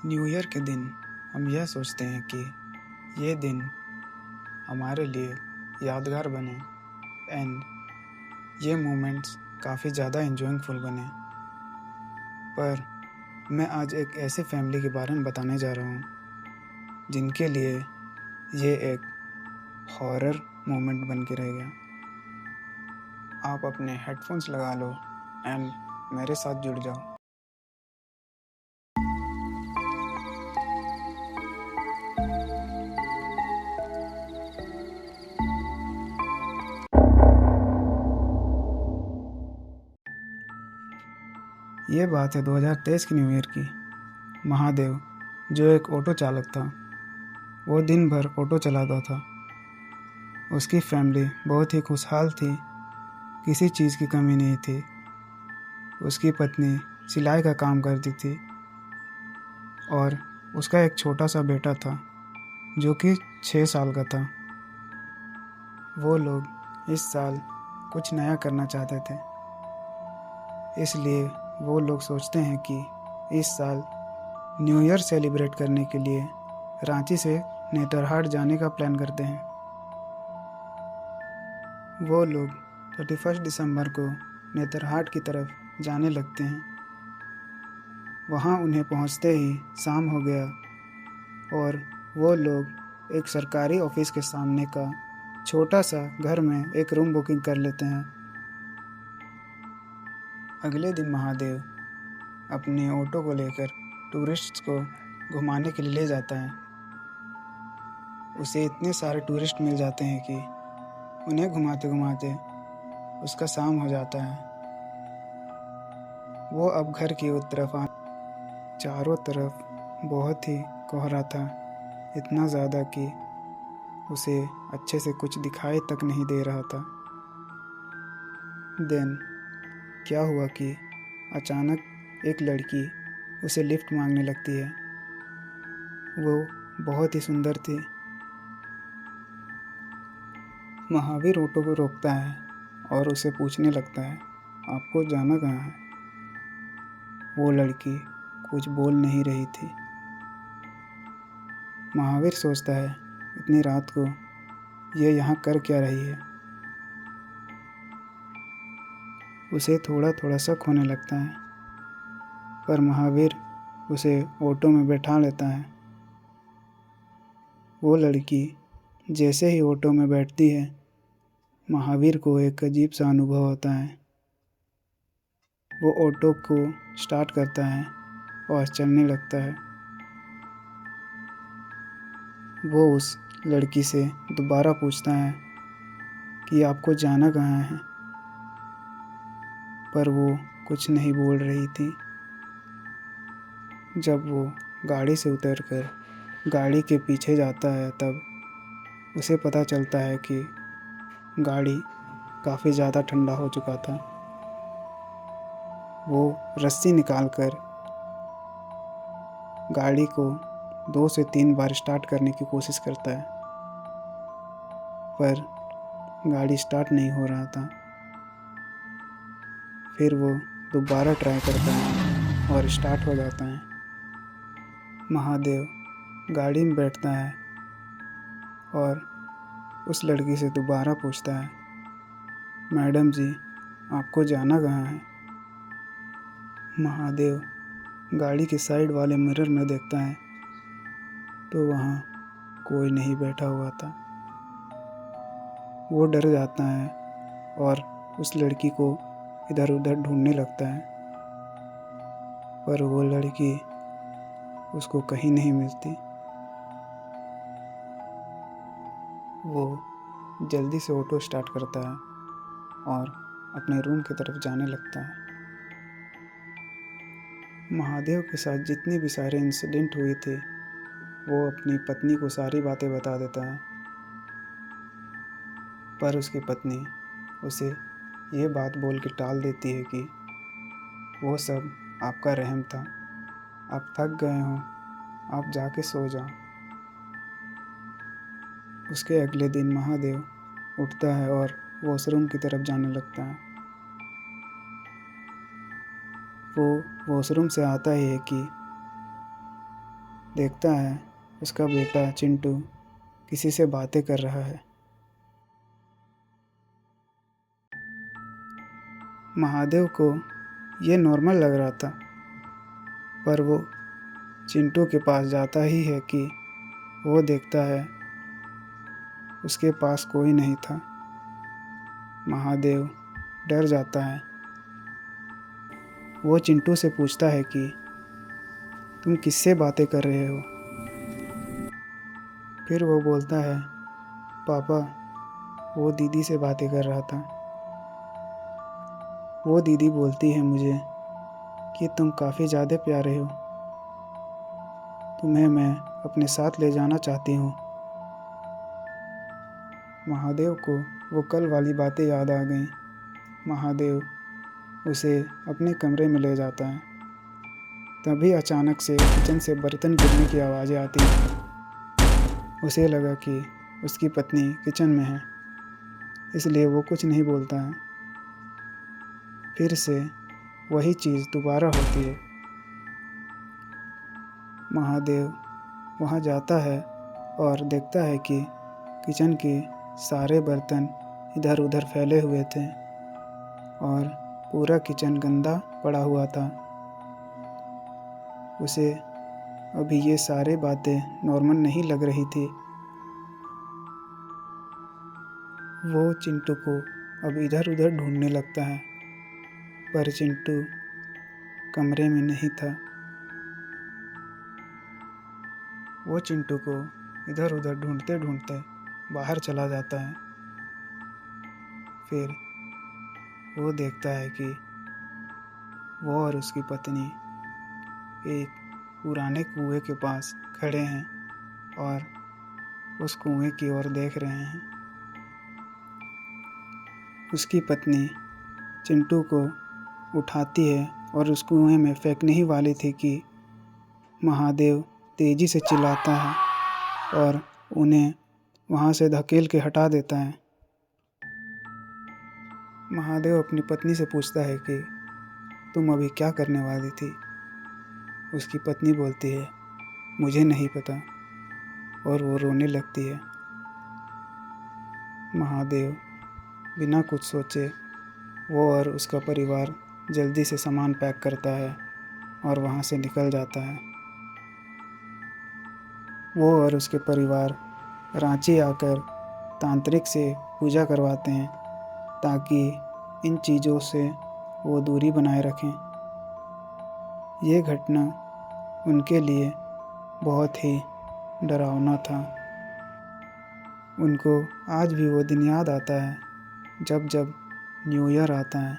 New year के दिन हम यह सोचते हैं कि ये दिन हमारे लिए यादगार बने एंड ये मोमेंट्स काफ़ी ज़्यादा एंजॉयफुल बने। पर मैं आज एक ऐसे फैमिली के बारे में बताने जा रहा हूँ जिनके लिए ये एक हॉरर मोमेंट बन के रह गया। आप अपने हेडफोन्स लगा लो एंड मेरे साथ जुड़ जाओ। ये बात है 2023 की न्यू ईयर की। महादेव, जो एक ऑटो चालक था, वो दिन भर ऑटो चलाता था। उसकी फैमिली बहुत ही खुशहाल थी, किसी चीज़ की कमी नहीं थी। उसकी पत्नी सिलाई का काम करती थी और उसका एक छोटा सा बेटा था जो कि 6 साल का था। वो लोग इस साल कुछ नया करना चाहते थे, इसलिए वो लोग सोचते हैं कि इस साल न्यू ईयर सेलिब्रेट करने के लिए रांची से नेतरहाट जाने का प्लान करते हैं। वो लोग 31 दिसंबर को नेतरहाट की तरफ जाने लगते हैं। वहाँ उन्हें पहुँचते ही शाम हो गया और वो लोग एक सरकारी ऑफिस के सामने का छोटा सा घर में एक रूम बुकिंग कर लेते हैं। अगले दिन महादेव अपने ऑटो को लेकर टूरिस्ट्स को घुमाने के लिए ले जाता है। उसे इतने सारे टूरिस्ट मिल जाते हैं कि उन्हें घुमाते घुमाते उसका शाम हो जाता है। वो अब घर की तरफ चारों तरफ बहुत ही कोहरा था, इतना ज़्यादा कि उसे अच्छे से कुछ दिखाई तक नहीं दे रहा था। देन क्या हुआ कि अचानक एक लड़की उसे लिफ्ट मांगने लगती है। वो बहुत ही सुंदर थी। महावीर ऑटो को रोकता है और उसे पूछने लगता है, आपको जाना कहाँ है? वो लड़की कुछ बोल नहीं रही थी। महावीर सोचता है, इतनी रात को ये यहाँ कर क्या रही है? उसे थोड़ा थोड़ा शक होने लगता है, पर महावीर उसे ऑटो में बैठा लेता है। वो लड़की जैसे ही ऑटो में बैठती है, महावीर को एक अजीब सा अनुभव होता है। वो ऑटो को स्टार्ट करता है और चलने लगता है। वो उस लड़की से दोबारा पूछता है कि आपको जाना कहाँ है, पर वो कुछ नहीं बोल रही थी। जब वो गाड़ी से उतरकर गाड़ी के पीछे जाता है, तब उसे पता चलता है कि गाड़ी काफ़ी ज़्यादा ठंडा हो चुका था। वो रस्सी निकालकर गाड़ी को 2 से 3 बार स्टार्ट करने की कोशिश करता है, पर गाड़ी स्टार्ट नहीं हो रहा था। फिर वो दोबारा ट्राई करता है और स्टार्ट हो जाता है। महादेव गाड़ी में बैठता है और उस लड़की से दोबारा पूछता है, मैडम जी, आपको जाना कहाँ है? महादेव गाड़ी के साइड वाले मिरर में देखता है तो वहाँ कोई नहीं बैठा हुआ था। वो डर जाता है और उस लड़की को इधर उधर ढूंढने लगता है, पर वो लड़की उसको कहीं नहीं मिलती। वो जल्दी से ऑटो स्टार्ट करता है और अपने रूम की तरफ जाने लगता है। महादेव के साथ जितनी भी सारे इंसिडेंट हुए थे, वो अपनी पत्नी को सारी बातें बता देता है, पर उसकी पत्नी उसे ये बात बोल के टाल देती है कि वो सब आपका रहम था, आप थक गए हो, आप जाके सो जाओ। उसके अगले दिन महादेव उठता है और वॉशरूम की तरफ जाने लगता है। वो वॉशरूम से आता ही है कि देखता है उसका बेटा चिंटू किसी से बातें कर रहा है। महादेव को ये नॉर्मल लग रहा था, पर वो चिंटू के पास जाता ही है कि वो देखता है उसके पास कोई नहीं था। महादेव डर जाता है। वो चिंटू से पूछता है कि तुम किससे बातें कर रहे हो? फिर वो बोलता है, पापा, वो दीदी से बातें कर रहा था। वो दीदी बोलती है मुझे कि तुम काफ़ी ज़्यादा प्यारे हो, तुम्हें मैं अपने साथ ले जाना चाहती हूँ। महादेव को वो कल वाली बातें याद आ गईं। महादेव उसे अपने कमरे में ले जाता है। तभी अचानक से किचन से बर्तन गिरने की आवाज़ें आती हैं। उसे लगा कि उसकी पत्नी किचन में है, इसलिए वो कुछ नहीं बोलता है। फिर से वही चीज़ दोबारा होती है। महादेव वहाँ जाता है और देखता है कि किचन के सारे बर्तन इधर उधर फैले हुए थे और पूरा किचन गंदा पड़ा हुआ था। उसे अभी ये सारी बातें नॉर्मल नहीं लग रही थी। वो चिंटू को अब इधर उधर ढूंढने लगता है, पर चिंटू कमरे में नहीं था। वो चिंटू को इधर उधर ढूंढते ढूंढते बाहर चला जाता है। फिर वो देखता है कि वो और उसकी पत्नी एक पुराने कुएं के पास खड़े हैं और उस कुएं की ओर देख रहे हैं। उसकी पत्नी चिंटू को उठाती है और उस कुएं में फेंकने ही वाली थी कि महादेव तेजी से चिल्लाता है और उन्हें वहाँ से धकेल के हटा देता है। महादेव अपनी पत्नी से पूछता है कि तुम अभी क्या करने वाली थी? उसकी पत्नी बोलती है, मुझे नहीं पता, और वो रोने लगती है। महादेव बिना कुछ सोचे वो और उसका परिवार जल्दी से सामान पैक करता है और वहाँ से निकल जाता है। वो और उसके परिवार रांची आकर तांत्रिक से पूजा करवाते हैं ताकि इन चीज़ों से वो दूरी बनाए रखें। ये घटना उनके लिए बहुत ही डरावना था। उनको आज भी वो दिन याद आता है जब जब न्यू ईयर आता है